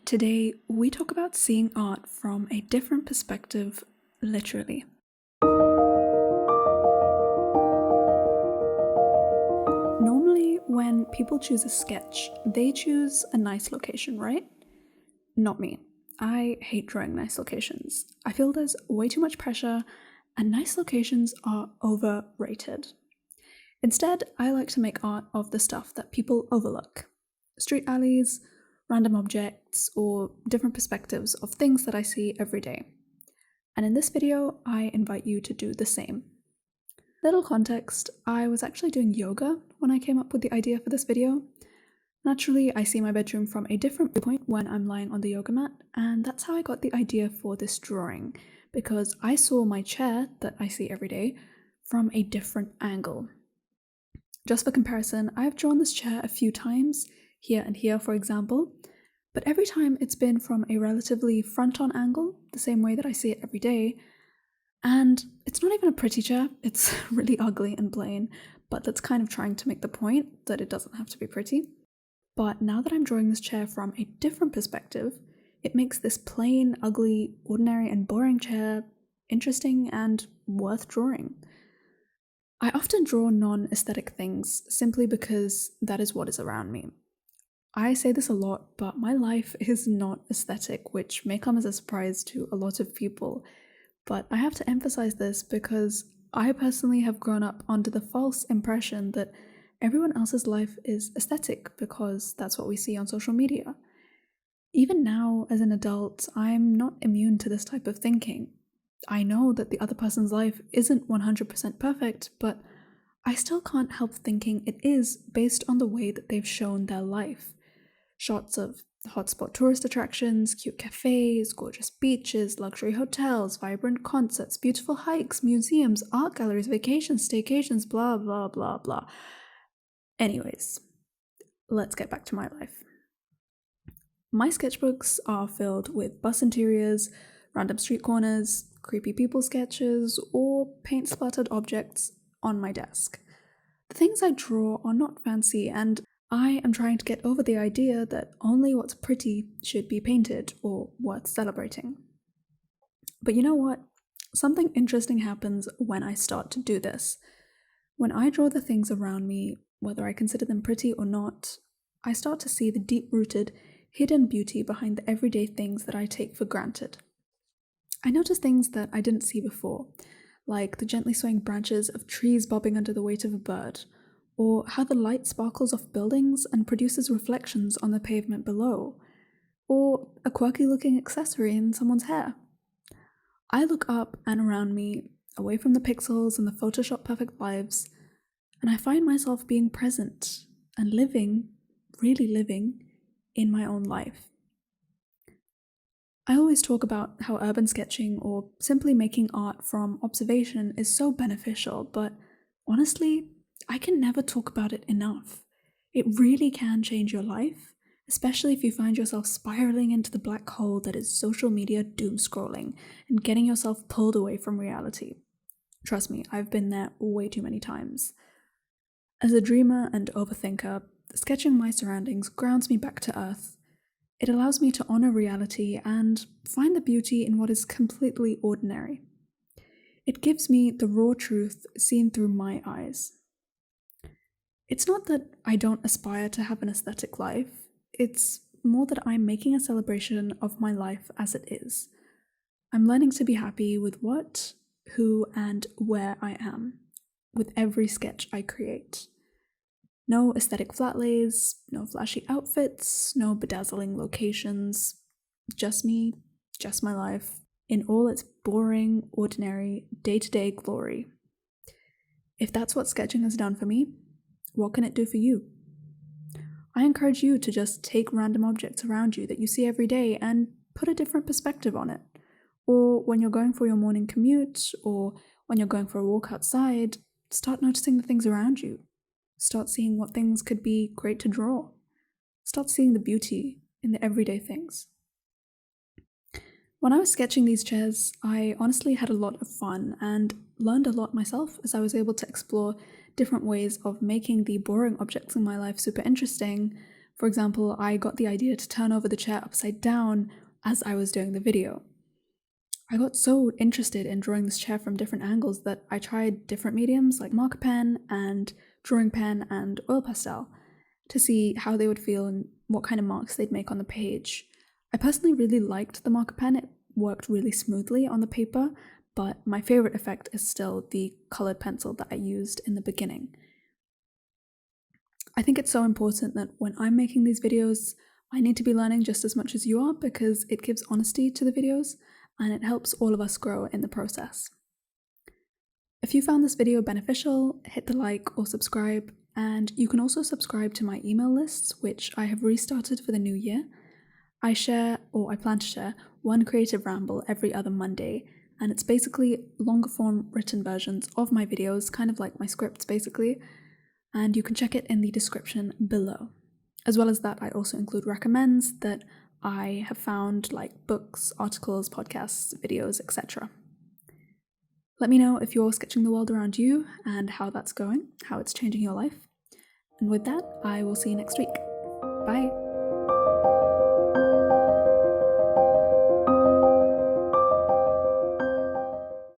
Today, we talk about seeing art from a different perspective, literally. Normally, when people choose a sketch, they choose a nice location, right? Not me. I hate drawing nice locations. I feel there's way too much pressure, and nice locations are overrated. Instead, I like to make art of the stuff that people overlook. Street alleys, random objects, or different perspectives of things that I see every day. And in this video, I invite you to do the same. Little context, I was actually doing yoga when I came up with the idea for this video. Naturally, I see my bedroom from a different viewpoint when I'm lying on the yoga mat, and that's how I got the idea for this drawing, because I saw my chair that I see every day from a different angle. Just for comparison, I've drawn this chair a few times, here and here for example, but every time it's been from a relatively front-on angle, the same way that I see it every day, and it's not even a pretty chair, it's really ugly and plain, but that's kind of trying to make the point that it doesn't have to be pretty. But now that I'm drawing this chair from a different perspective, it makes this plain, ugly, ordinary and boring chair interesting and worth drawing. I often draw non-aesthetic things simply because that is what is around me. I say this a lot, but my life is not aesthetic, which may come as a surprise to a lot of people. But I have to emphasize this because I personally have grown up under the false impression that everyone else's life is aesthetic because that's what we see on social media. Even now, as an adult, I'm not immune to this type of thinking. I know that the other person's life isn't 100% perfect, but I still can't help thinking it is based on the way that they've shown their life. Shots of hotspot tourist attractions, cute cafes, gorgeous beaches, luxury hotels, vibrant concerts, beautiful hikes, museums, art galleries, vacations, staycations, blah, blah, blah, blah. Anyways, let's get back to my life. My sketchbooks are filled with bus interiors, random street corners, creepy people sketches, or paint-splattered objects on my desk. The things I draw are not fancy, and I am trying to get over the idea that only what's pretty should be painted or worth celebrating. But you know what? Something interesting happens when I start to do this. When I draw the things around me, whether I consider them pretty or not, I start to see the deep-rooted, hidden beauty behind the everyday things that I take for granted. I notice things that I didn't see before, like the gently swaying branches of trees bobbing under the weight of a bird, or how the light sparkles off buildings and produces reflections on the pavement below, or a quirky-looking accessory in someone's hair. I look up and around me, away from the pixels and the Photoshop perfect lives, and I find myself being present and living, really living, in my own life. I always talk about how urban sketching or simply making art from observation is so beneficial, but honestly, I can never talk about it enough. It really can change your life, especially if you find yourself spiraling into the black hole that is social media doom scrolling and getting yourself pulled away from reality. Trust me, I've been there way too many times. As a dreamer and overthinker, sketching my surroundings grounds me back to earth. It allows me to honor reality and find the beauty in what is completely ordinary. It gives me the raw truth seen through my eyes. It's not that I don't aspire to have an aesthetic life, it's more that I'm making a celebration of my life as it is. I'm learning to be happy with what, who, and where I am, with every sketch I create. No aesthetic flat lays, no flashy outfits, no bedazzling locations, just me, just my life, in all its boring, ordinary, day-to-day glory. If that's what sketching has done for me, what can it do for you? I encourage you to just take random objects around you that you see every day and put a different perspective on it. Or when you're going for your morning commute, or when you're going for a walk outside, start noticing the things around you. Start seeing what things could be great to draw. Start seeing the beauty in the everyday things. When I was sketching these chairs, I honestly had a lot of fun and learned a lot myself as I was able to explore different ways of making the boring objects in my life super interesting For example, I got the idea to turn over the chair upside down as I was doing the video. I got so interested in drawing this chair from different angles that I tried different mediums like marker pen and drawing pen and oil pastel to see how they would feel and what kind of marks they'd make on the page. I personally really liked the marker pen. It worked really smoothly on the paper, but my favorite effect is still the colored pencil that I used in the beginning. I think it's so important that when I'm making these videos, I need to be learning just as much as you are because it gives honesty to the videos and it helps all of us grow in the process. If you found this video beneficial, hit the like or subscribe, and you can also subscribe to my email lists, which I have restarted for the new year. I plan to share one creative ramble every other Monday, and it's basically longer form written versions of my videos, kind of like my scripts basically, and you can check it in the description below. As well as that, I also include recommends that I have found, like books, articles, podcasts, videos, etc. Let me know if you're sketching the world around you and how that's going, how it's changing your life. And with that, I will see you next week. Bye!